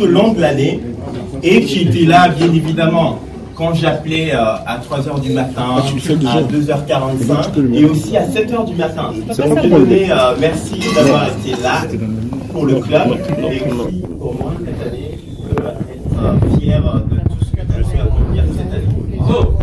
au long de l'année et qui était là, bien évidemment, quand j'appelais à 3h du matin, à 2h45 et aussi à 7h du matin. Donc, merci d'avoir été là pour le club et aussi pour moi cette année, être fier de tout ce que je suis accomplir cette année. Bravo.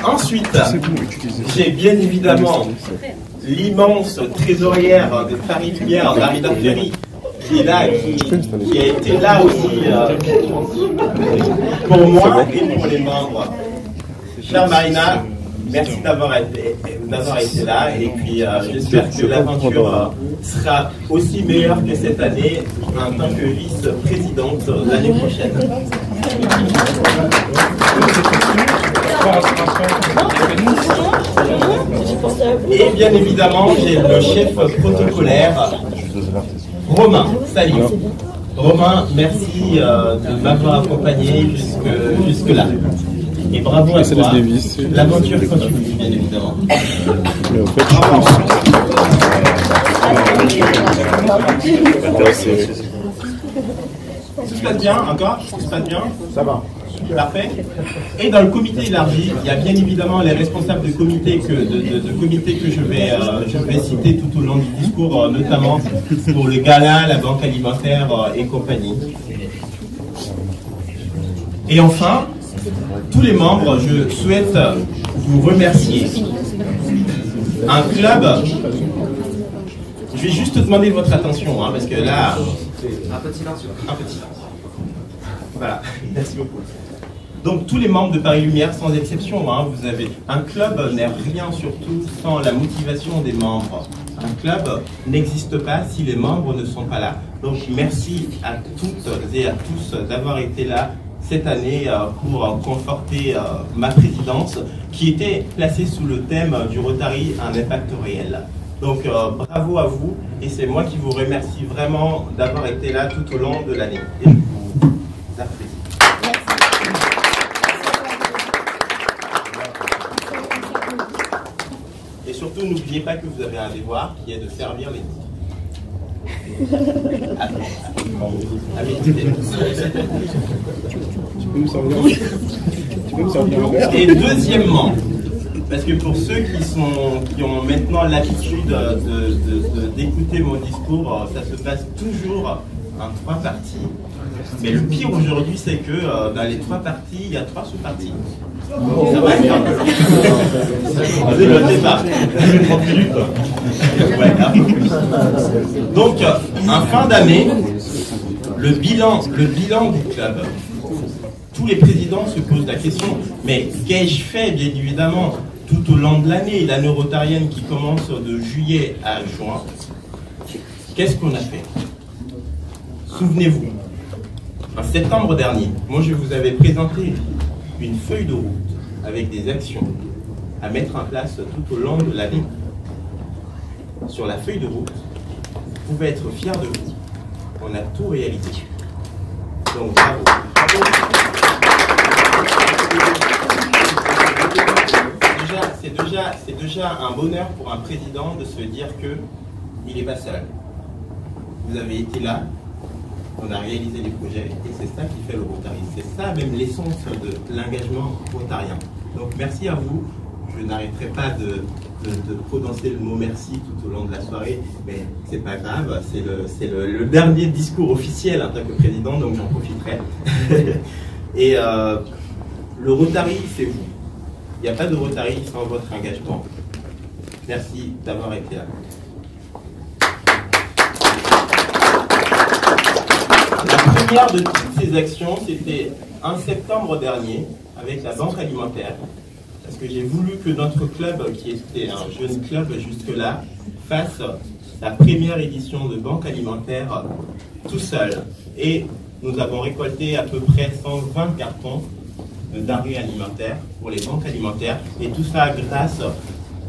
Ensuite, j'ai bien évidemment l'immense trésorière de Paris Lumière, Marina Ferry, qui est là, qui a été là aussi pour moi et pour les membres. Chère Marina, merci d'avoir été là et puis j'espère que l'aventure sera aussi meilleure que cette année en tant que vice-présidente l'année prochaine. Et bien évidemment, j'ai le chef protocolaire, Romain. Salut. Romain, merci de m'avoir accompagné jusque-là. Et bravo à toi. L'aventure continue, bien évidemment. Tout se passe bien encore? Tout se passe bien? Ça va. Parfait. Et dans le comité élargi, il y a bien évidemment les responsables de comité que je vais citer tout au long du discours, notamment pour le gala, la banque alimentaire et compagnie. Et enfin, tous les membres, je souhaite vous remercier. Un club, je vais juste demander votre attention, hein, parce que là... Un petit silence. Voilà, merci beaucoup. Donc tous les membres de Paris Lumière, sans exception, hein, vous avez un club n'est rien surtout sans la motivation des membres. Un club n'existe pas si les membres ne sont pas là. Donc merci à toutes et à tous d'avoir été là cette année pour conforter ma présidence qui était placée sous le thème du Rotary, un impact réel. Donc bravo à vous et c'est moi qui vous remercie vraiment d'avoir été là tout au long de l'année. Et je vous apprécie. Et surtout, n'oubliez pas que vous avez un devoir qui est de servir les autres. Tu peux me servir. Et deuxièmement, parce que pour ceux qui ont maintenant l'habitude d'écouter mon discours, ça se passe toujours en 3 parties. Mais le pire aujourd'hui, c'est que dans les 3 parties, il y a 3 sous-parties. Ça va bien. C'est le départ. 30 minutes. Ouais. Donc, en fin d'année, le bilan du club. Tous les présidents se posent la question, mais qu'ai-je fait, bien évidemment, tout au long de l'année, l'année rotarienne qui commence de juillet à juin. Qu'est-ce qu'on a fait? Souvenez-vous, en septembre dernier, moi je vous avais présenté une feuille de route avec des actions à mettre en place tout au long de l'année. Sur la feuille de route, vous pouvez être fiers de vous. On a tout réalisé. Donc bravo. C'est déjà un bonheur pour un président de se dire qu'il n'est pas seul. Vous avez été là, on a réalisé les projets et c'est ça qui fait le Rotary. C'est ça même l'essence de l'engagement rotarien. Donc merci à vous. Je n'arrêterai pas de prononcer le mot merci tout au long de la soirée, mais c'est pas grave, c'est le dernier discours officiel en tant que président, donc j'en profiterai. Et le Rotary, c'est vous. Il n'y a pas de Rotary sans votre engagement. Merci d'avoir été là. La première de toutes ces actions, c'était en septembre dernier, avec la banque alimentaire, parce que j'ai voulu que notre club, qui était un jeune club jusque-là, fasse la première édition de banque alimentaire tout seul. Et nous avons récolté à peu près 120 cartons de denrées alimentaires pour les banques alimentaires. Et tout ça grâce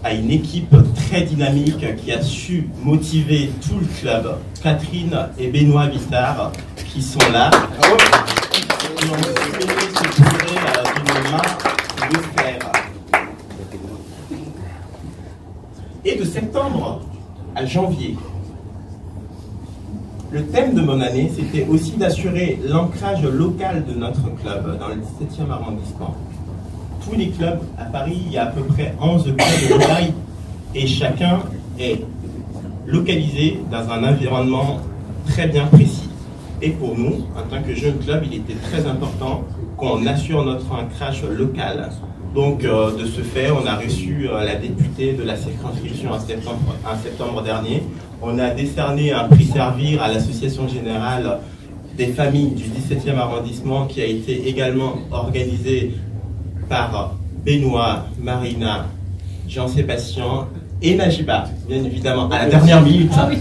à une équipe très dynamique qui a su motiver tout le club. Catherine et Benoît Vissard qui sont là. Qui ont se tirer d'une main de fer. Et de septembre à janvier, le thème de mon année, c'était aussi d'assurer l'ancrage local de notre club dans le 17e arrondissement. Tous les clubs à Paris, il y a à peu près 11 clubs de taille et chacun est localisé dans un environnement très bien précis. Et pour nous, en tant que jeune club, il était très important qu'on assure notre ancrage local. Donc, de ce fait, on a reçu la députée de la circonscription en septembre dernier. On a décerné un prix Servir à l'Association générale des familles du 17e arrondissement qui a été également organisé par Benoît, Marina, Jean-Sébastien et Najiba, bien évidemment, à la dernière minute. Ah oui.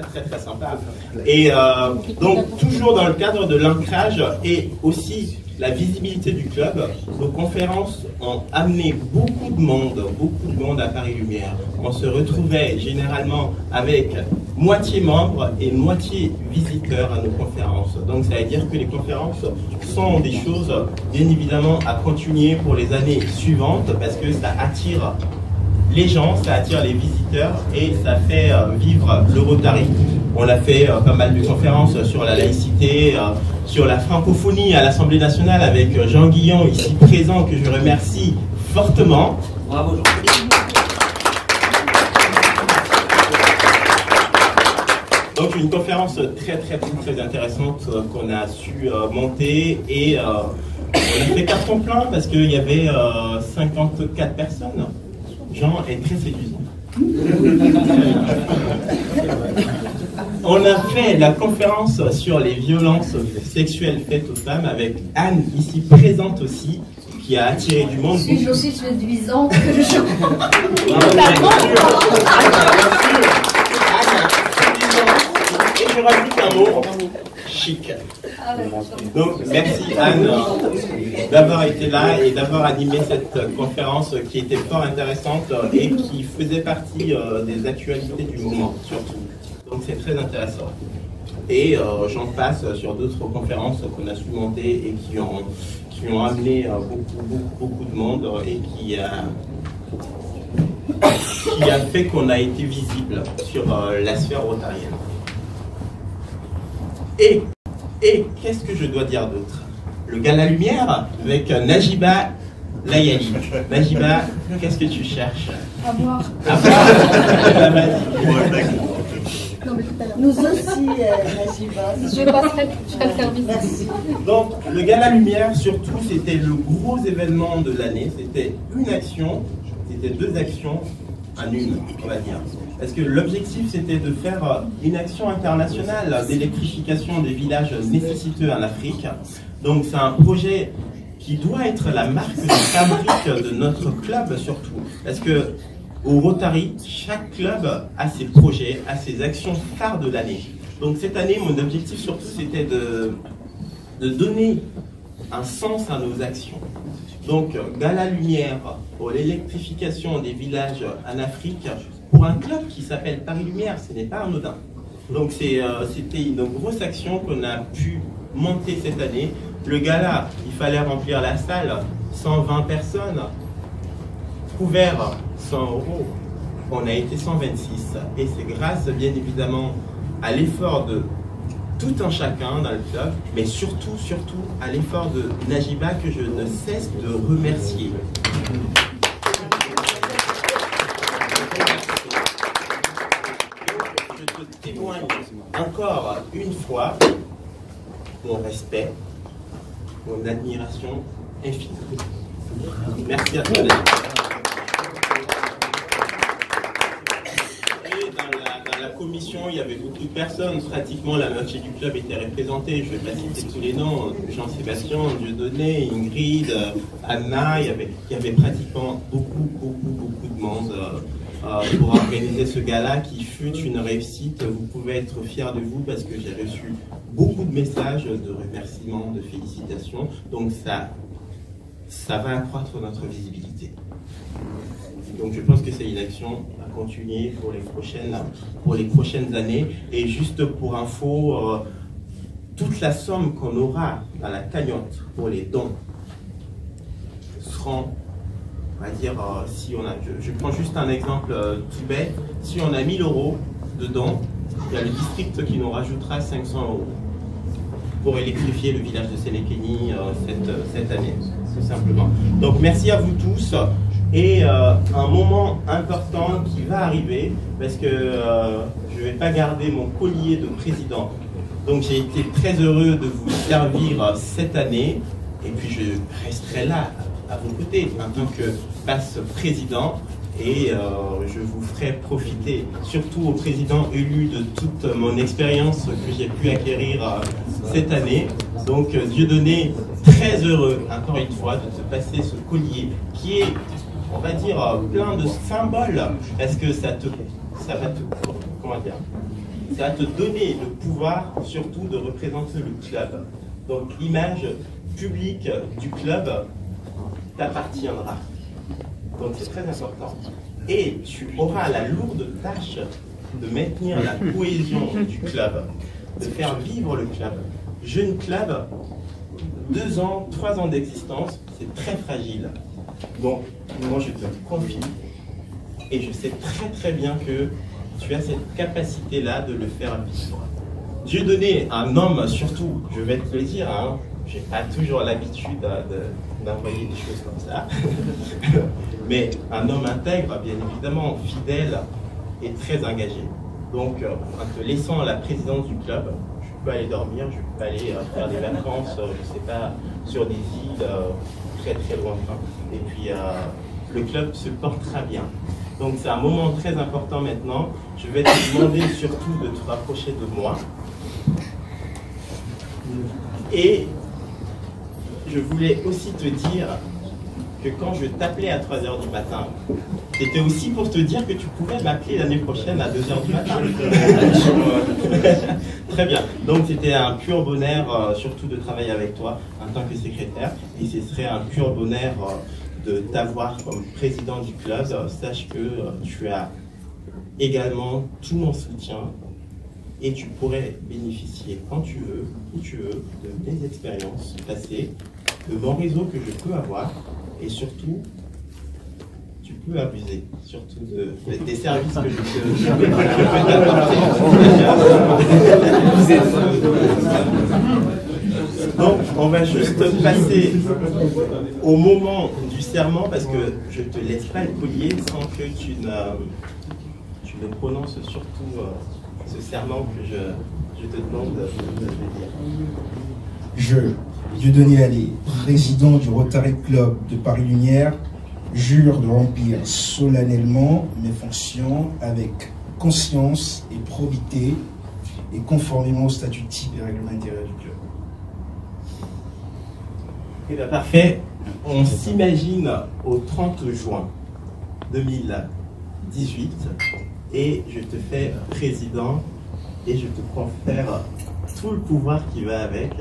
C'était très sympa. Et donc, toujours dans le cadre de l'ancrage et aussi la visibilité du club, nos conférences ont amené beaucoup de monde à Paris Lumière. On se retrouvait généralement avec moitié membres et moitié visiteurs à nos conférences. Donc ça veut dire que les conférences sont des choses bien évidemment à continuer pour les années suivantes parce que ça attire les gens, ça attire les visiteurs et ça fait vivre le Rotary. On a fait pas mal de conférences sur la laïcité, sur la francophonie à l'Assemblée nationale avec Jean Guillon ici présent que je remercie fortement. Bravo Jean. Donc une conférence très intéressante qu'on a su monter et on a fait carton plein parce qu'il y avait 54 personnes. Jean est très séduisant. On a fait la conférence sur les violences sexuelles faites aux femmes avec Anne, ici présente aussi, qui a attiré du monde. Je suis aussi séduisante que je Et je rajoute un mot, chic. Donc merci Anne d'avoir été là et d'avoir animé cette conférence qui était fort intéressante et qui faisait partie des actualités du moment surtout. Donc c'est très intéressant. Et j'en passe sur d'autres conférences qu'on a su monter et qui ont amené beaucoup de monde et qui a fait qu'on a été visible sur la sphère rotarienne. Et qu'est-ce que je dois dire d'autre? Le Gala Lumière avec Najiba Layali. Najiba, qu'est-ce que tu cherches? À boire. À boire. Nous aussi, Najiba. Je passerai le service. Merci. Donc, le Gala Lumière, surtout, c'était le gros événement de l'année. C'était une action, c'était deux actions en une, on va dire. Parce que l'objectif, c'était de faire une action internationale d'électrification des villages nécessiteux en Afrique. Donc, c'est un projet qui doit être la marque de fabrique de notre club, surtout. Parce que au Rotary, chaque club a ses projets, a ses actions phares de l'année. Donc, cette année, mon objectif, surtout, c'était de donner un sens à nos actions. Donc, Gala Lumière pour l'électrification des villages en Afrique, pour un club qui s'appelle Paris Lumière, ce n'est pas anodin. Donc, c'était une grosse action qu'on a pu monter cette année. Le gala, il fallait remplir la salle, 120 personnes, couvert 100 €. On a été 126 et c'est grâce, bien évidemment, à l'effort de tout un chacun dans le club, mais surtout à l'effort de Najiba que je ne cesse de remercier. Je te témoigne encore une fois mon respect, mon admiration infinie. Merci à toi. Dans la commission, il y avait beaucoup de personnes, pratiquement la moitié du club était représentée. Je ne vais pas citer tous les noms, Jean-Sébastien, Dieudonné, Ingrid, Anna, il y avait pratiquement beaucoup de monde pour organiser ce gala qui fut une réussite. Vous pouvez être fiers de vous parce que j'ai reçu beaucoup de messages de remerciements, de félicitations. Donc ça va accroître notre visibilité. Donc je pense que c'est une action à continuer pour les prochaines années. Et juste pour info, toute la somme qu'on aura dans la cagnotte pour les dons seront on va dire, si on a, je prends juste un exemple tout bête, si on a 1000 € dedans, il y a le district qui nous rajoutera 500 € pour électrifier le village de Sénékéni cette année, tout simplement. Donc merci à vous tous. Et un moment important qui va arriver, parce que je ne vais pas garder mon collier de président. Donc j'ai été très heureux de vous servir cette année, et puis je resterai là, à vos côtés, en tant que passe-président, et je vous ferai profiter, surtout au président élu, de toute mon expérience que j'ai pu acquérir cette année. Donc Dieudonné, très heureux, encore une fois, de te passer ce collier, qui est, on va dire, plein de symboles, parce que ça va te donner le pouvoir, surtout, de représenter le club. Donc l'image publique du club t'appartiendra. Donc c'est très important. Et tu auras la lourde tâche de maintenir la cohésion du club, de faire vivre le club. Jeune club, 2 ans, 3 ans d'existence, c'est très fragile. Donc moi je te confie, et je sais très très bien que tu as cette capacité-là de le faire vivre. Dieudonné, un homme surtout, je vais te le dire, hein, j'ai pas toujours l'habitude d'envoyer des choses comme ça, mais un homme intègre, bien évidemment, fidèle et très engagé. Donc, en te laissant la présidence du club, je peux aller dormir, je peux aller faire des vacances, je sais pas, sur des îles très très lointaines. Et puis, le club se portera bien. Donc, c'est un moment très important maintenant. Je vais te demander surtout de te rapprocher de moi. Et je voulais aussi te dire que quand je t'appelais à 3 h du matin, c'était aussi pour te dire que tu pourrais m'appeler l'année prochaine à 2 h du matin. Très bien. Donc c'était un pur bonheur, surtout de travailler avec toi en tant que secrétaire. Et ce serait un pur bonheur de t'avoir comme président du club. Sache que tu as également tout mon soutien. Et tu pourrais bénéficier quand tu veux, où tu veux, de mes expériences passées, de mon réseau que je peux avoir, et surtout, tu peux abuser, surtout des services que je peux t'apporter. Donc, on va juste passer au moment du serment, parce que je ne te laisse pas le collier sans que tu ne prononces surtout ce serment que je te demande de dire. Je, Dieudonné Allais, président du Rotary Club de Paris Lumière, jure de remplir solennellement mes fonctions avec conscience et probité et conformément aux statuts types et règlements intérieurs du club. Eh bien, parfait. On s'imagine au 30 juin 2018 et je te fais président et je te confère tout le pouvoir qui va avec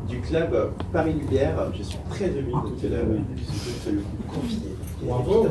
du club Paris Lumière. Je suis très heureux de te le confier. Bravo.